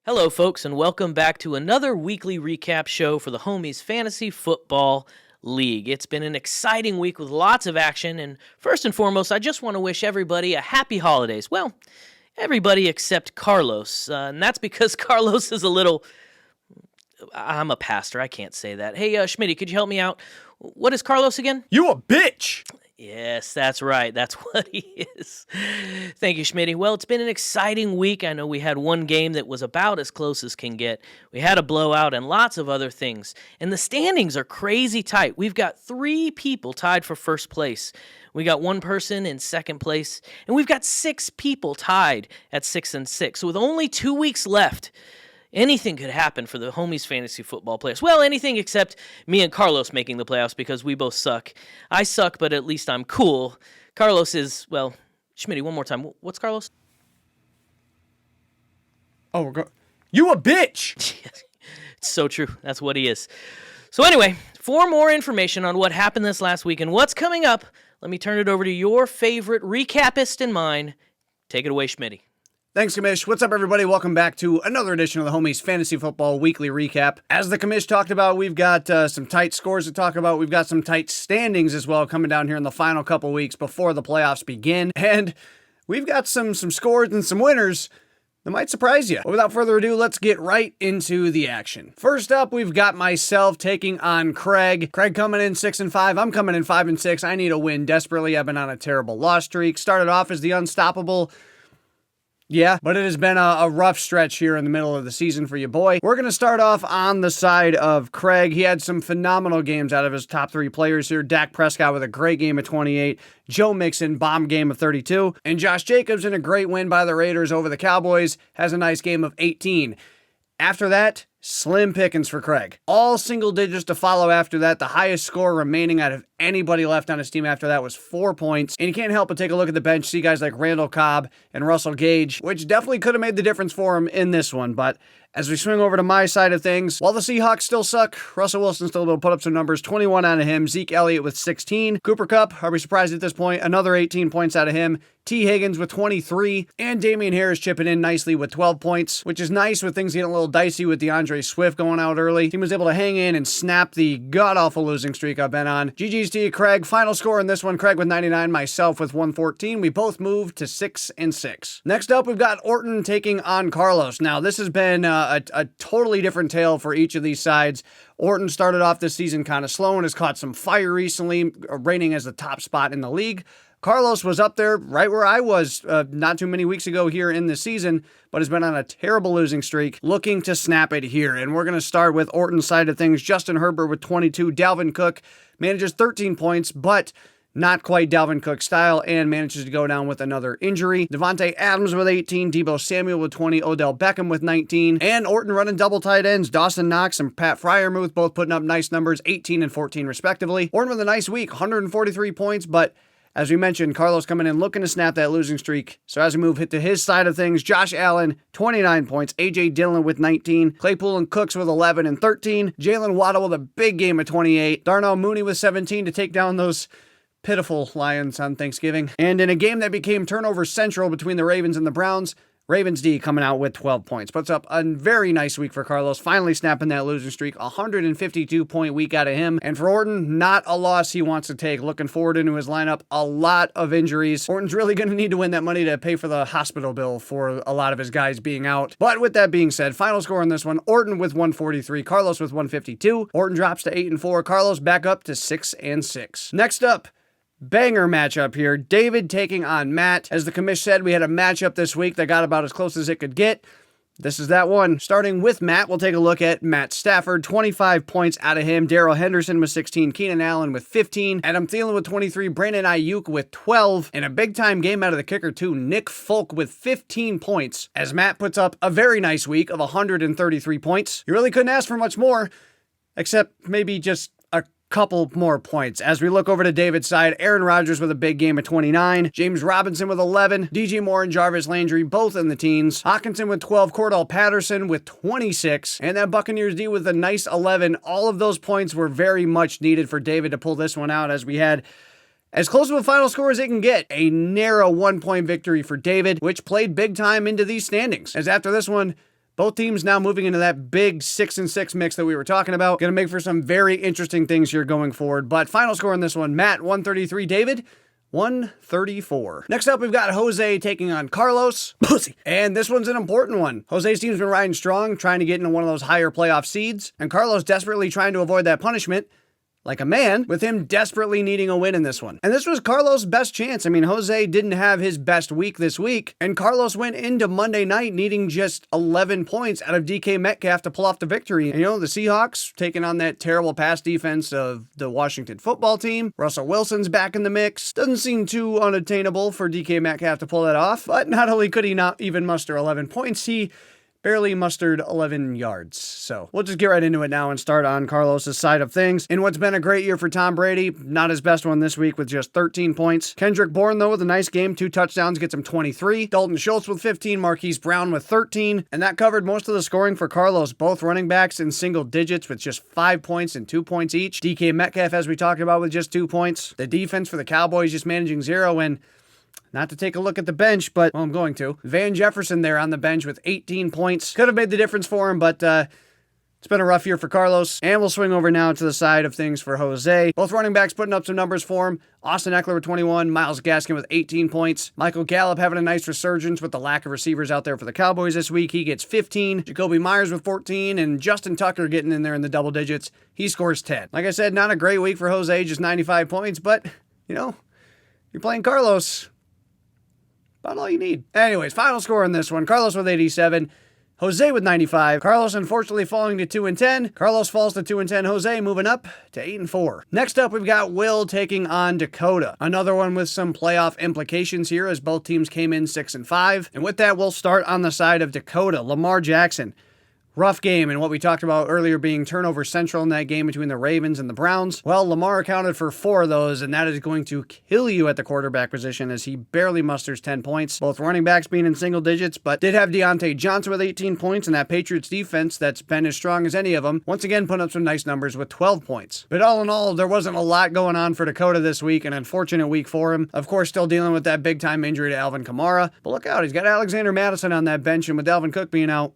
Hello, folks, and welcome back to another weekly recap show for the Homies Fantasy Football League. It's been an exciting week with lots of action, and first and foremost, I just want to wish everybody a happy holidays. Well, everybody except Carlos, and that's because Carlos is a little... I'm a pastor, I can't say that. Hey, Schmitty, could you help me out? What is Carlos again? You a bitch! Yes, that's right. That's what he is. Thank you, Schmitty. Well, it's been an exciting week. I know we had one game that was about as close as can get. We had a blowout and lots of other things. And the standings are crazy tight. We've got 3 people tied for first place. We got 1 person in second place. And we've got 6 people tied at 6 and 6. So with only 2 weeks left, anything could happen for the Homies Fantasy Football players. Well, anything except me and Carlos making the playoffs because we both suck. I suck, but at least I'm cool. Carlos is, well, Schmitty, one more time. What's Carlos? Oh, you a bitch! It's so true. That's what he is. So anyway, for more information on what happened this last week and what's coming up, let me turn it over to your favorite recapist and mine. Take it away, Schmitty. Thanks, Commish. What's up, everybody? Welcome back to another edition of the Homies Fantasy Football Weekly Recap. As the Commish talked about, we've got some tight scores to talk about. We've got some tight standings as well coming down here in the final couple weeks before the playoffs begin. And we've got some scores and some winners that might surprise you. But without further ado, let's get right into the action. First up, we've got myself taking on Craig. Craig coming in 6 and 5. I'm coming in 5 and 6. I need a win desperately. I've been on a terrible loss streak. Started off as the unstoppable. Yeah, but it has been a rough stretch here in the middle of the season for you, boy. We're going to start off on the side of Craig. He had some phenomenal games out of his top 3 players here. Dak Prescott with a great game of 28. Joe Mixon, bomb game of 32. And Josh Jacobs in a great win by the Raiders over the Cowboys, has a nice game of 18. After that, slim pickings for Craig. All single digits to follow after that. The highest score remaining out of anybody left on his team after that was 4 points. And you can't help but take a look at the bench, see guys like Randall Cobb and Russell Gage, which definitely could have made the difference for him in this one. But as we swing over to my side of things, while the Seahawks still suck, Russell Wilson still able to put up some numbers. 21 out of him. Zeke Elliott with 16. Cooper Kupp, are we surprised at this point? Another 18 points out of him. T. Higgins with 23. And Damian Harris chipping in nicely with 12 points, which is nice with things getting a little dicey with DeAndre Swift going out early. Team was able to hang in and snap the god-awful losing streak I've been on. GG's to you, Craig. Final score in this one, Craig with 99, myself with 114. We both moved to 6 and 6. Next up, we've got Orton taking on Carlos. Now, this has been a totally different tale for each of these sides. Orton started off this season kind of slow and has caught some fire recently, reigning as the top spot in the league. Carlos was up there right where I was not too many weeks ago here in the season, but has been on a terrible losing streak, looking to snap it here. And we're going to start with Orton's side of things. Justin Herbert with 22. Dalvin Cook manages 13 points, but not quite Dalvin Cook style, and manages to go down with another injury. Devontae Adams with 18, Deebo Samuel with 20, Odell Beckham with 19, and Orton running double tight ends. Dawson Knox and Pat Freiermuth both putting up nice numbers, 18 and 14 respectively. Orton with a nice week, 143 points, but as we mentioned, Carlos coming in looking to snap that losing streak. So as we move to his side of things, Josh Allen, 29 points. A.J. Dillon with 19. Claypool and Cooks with 11 and 13. Jalen Waddle with a big game of 28. Darnell Mooney with 17 to take down those pitiful Lions on Thanksgiving. And in a game that became turnover central between the Ravens and the Browns, Ravens D coming out with 12 points. Puts up a very nice week for Carlos, finally snapping that losing streak. 152-point week out of him. And for Orton, not a loss he wants to take. Looking forward into his lineup, a lot of injuries. Orton's really going to need to win that money to pay for the hospital bill for a lot of his guys being out. But with that being said, final score on this one, Orton with 143, Carlos with 152. Orton drops to 8 and 4, Carlos back up to 6 and 6. Next up, banger matchup here. David taking on Matt. As the commish said, we had a matchup this week that got about as close as it could get. This is that one. Starting with Matt, we'll take a look at Matt Stafford. 25 points out of him. Darrell Henderson with 16. Keenan Allen with 15. Adam Thielen with 23. Brandon Ayuk with 12. And a big-time game out of the kicker, too. Nick Folk with 15 points. As Matt puts up a very nice week of 133 points. You really couldn't ask for much more, except maybe just a couple more points. As we look over to David's side, Aaron Rodgers with a big game of 29, James Robinson with 11, DJ Moore and Jarvis Landry both in the teens, Hawkinson with 12, Cordell Patterson with 26, and that Buccaneers D with a nice 11. All of those points were very much needed for David to pull this one out, as we had as close to a final score as it can get. A narrow 1-point victory for David, which played big time into these standings. As after this one, Both teams now moving into that big 6-6 mix that we were talking about. Going to make for some very interesting things here going forward. But final score in this one, Matt 133, David 134. Next up, we've got Jose taking on Carlos. Pussy. And this one's an important one. Jose's team's been riding strong, trying to get into one of those higher playoff seeds. And Carlos desperately trying to avoid that punishment. Like a man, with him desperately needing a win in this one. And this was Carlos' best chance. I mean, Jose didn't have his best week this week, and Carlos went into Monday night needing just 11 points out of DK Metcalf to pull off the victory. And, the Seahawks taking on that terrible pass defense of the Washington football team. Russell Wilson's back in the mix. Doesn't seem too unattainable for DK Metcalf to pull that off, but not only could he not even muster 11 points, he barely mustered 11 yards. So we'll just get right into it now and start on Carlos' side of things. In what's been a great year for Tom Brady, not his best one this week with just 13 points. Kendrick Bourne, though, with a nice game, 2 touchdowns, gets him 23. Dalton Schultz with 15, Marquise Brown with 13. And that covered most of the scoring for Carlos, both running backs in single digits with just 5 points and 2 points each. DK Metcalf, as we talked about, with just 2 points. The defense for the Cowboys just managing 0, and not to take a look at the bench, but, well, I'm going to. Van Jefferson there on the bench with 18 points. Could have made the difference for him, but it's been a rough year for Carlos. And we'll swing over now to the side of things for Jose. Both running backs putting up some numbers for him. Austin Eckler with 21, Myles Gaskin with 18 points. Michael Gallup having a nice resurgence with the lack of receivers out there for the Cowboys this week. He gets 15. Jacoby Myers with 14, and Justin Tucker getting in there in the double digits. He scores 10. Like I said, not a great week for Jose, just 95 points, but, you're playing Carlos. About all you need. Anyways, final score in this one. Carlos with 87. Jose with 95. Carlos unfortunately falling to 2-10. Carlos falls to 2-10. Jose moving up to 8-4. Next up, we've got Will taking on Dakota. Another one with some playoff implications here as both teams came in 6-5. And with that, we'll start on the side of Dakota. Lamar Jackson. Rough game, and what we talked about earlier being turnover central in that game between the Ravens and the Browns. Well, Lamar accounted for 4 of those, and that is going to kill you at the quarterback position as he barely musters 10 points. Both running backs being in single digits, but did have Deontay Johnson with 18 points, and that Patriots defense that's been as strong as any of them, once again put up some nice numbers with 12 points. But all in all, there wasn't a lot going on for Dakota this week, an unfortunate week for him. Of course, still dealing with that big-time injury to Alvin Kamara. But look out, he's got Alexander Madison on that bench, and with Dalvin Cook being out,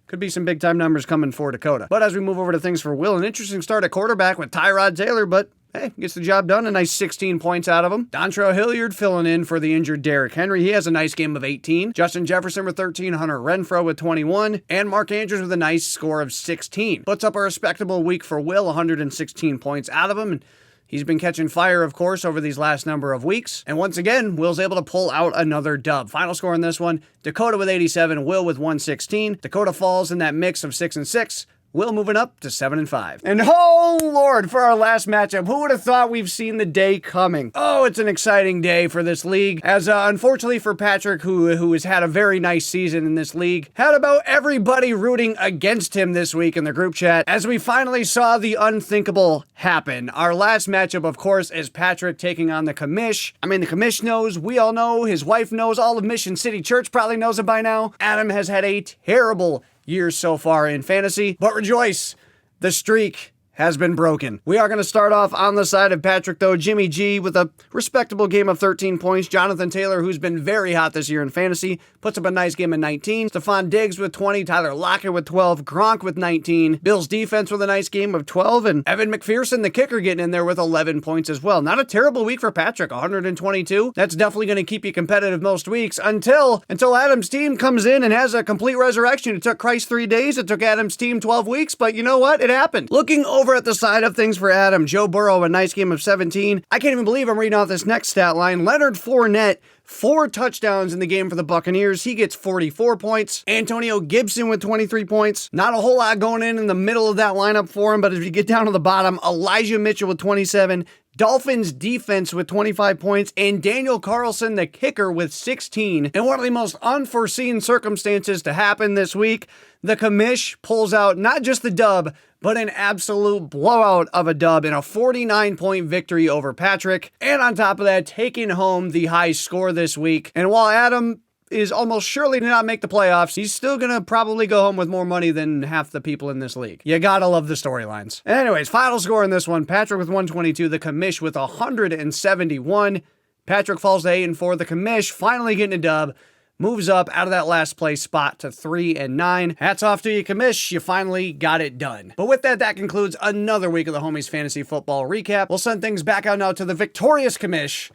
could be some big-time numbers coming for Dakota. But as we move over to things for Will, an interesting start at quarterback with Tyrod Taylor, but hey, gets the job done. A nice 16 points out of him. Dontrell Hilliard filling in for the injured Derrick Henry. He has a nice game of 18. Justin Jefferson with 13. Hunter Renfrow with 21. And Mark Andrews with a nice score of 16. Puts up a respectable week for Will. 116 points out of him. And he's been catching fire, of course, over these last number of weeks. And once again, Will's able to pull out another dub. Final score in this one, Dakota with 87, Will with 116. Dakota falls in that mix of 6-6. Will moving up to 7-5. And oh Lord, for our last matchup, who would have thought we've seen the day coming? Oh, it's an exciting day for this league. As unfortunately for Patrick, who has had a very nice season in this league, had about everybody rooting against him this week in the group chat, as we finally saw the unthinkable happen. Our last matchup, of course, is Patrick taking on the commish. I mean, the commish knows, we all know, his wife knows, all of Mission City Church probably knows it by now. Adam has had a terrible years so far in fantasy, but rejoice, the streak has been broken. We are going to start off on the side of Patrick, though. Jimmy G with a respectable game of 13 points. Jonathan Taylor, who's been very hot this year in fantasy, puts up a nice game of 19. Stephon Diggs with 20. Tyler Lockett with 12. Gronk with 19. Bills defense with a nice game of 12. And Evan McPherson, the kicker, getting in there with 11 points as well. Not a terrible week for Patrick. 122. That's definitely going to keep you competitive most weeks until Adam's team comes in and has a complete resurrection. It took Christ 3 days. It took Adam's team 12 weeks. But you know what? It happened. Looking over at the side of things for Adam, Joe Burrow, a nice game of 17. I can't even believe I'm reading off this next stat line. Leonard Fournette, 4 touchdowns in the game for the Buccaneers. He gets 44 points. Antonio Gibson with 23 points. Not a whole lot going in the middle of that lineup for him, but if you get down to the bottom, Elijah Mitchell with 27. Dolphins defense with 25 points, and Daniel Carlson, the kicker, with 16. And one of the most unforeseen circumstances to happen this week, the commish pulls out not just the dub, but an absolute blowout of a dub in a 49-point victory over Patrick. And on top of that, taking home the high score this week. And while Adam is almost surely to not make the playoffs, he's still gonna probably go home with more money than half the people in this league. You gotta love the storylines. Anyways, final score in this one, Patrick with 122, the commish with 171. Patrick falls to 8-4, the commish finally getting a dub. moves up out of that last place spot to 3-9. Hats off to you, Commish. You finally got it done. But with that, that concludes another week of the Homies Fantasy Football Recap. We'll send things back out now to the victorious Commish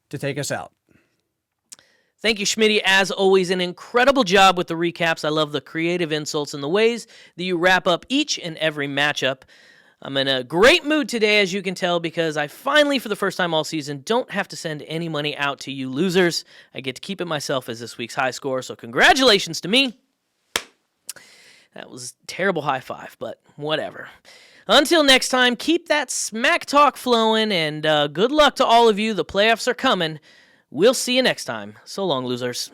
to take us out. Thank you, Schmitty. As always, an incredible job with the recaps. I love the creative insults and the ways that you wrap up each and every matchup. I'm in a great mood today, as you can tell, because I finally, for the first time all season, don't have to send any money out to you losers. I get to keep it myself as this week's high score, so congratulations to me. That was a terrible high five, but whatever. Until next time, keep that smack talk flowing, and good luck to all of you. The playoffs are coming. We'll see you next time. So long, losers.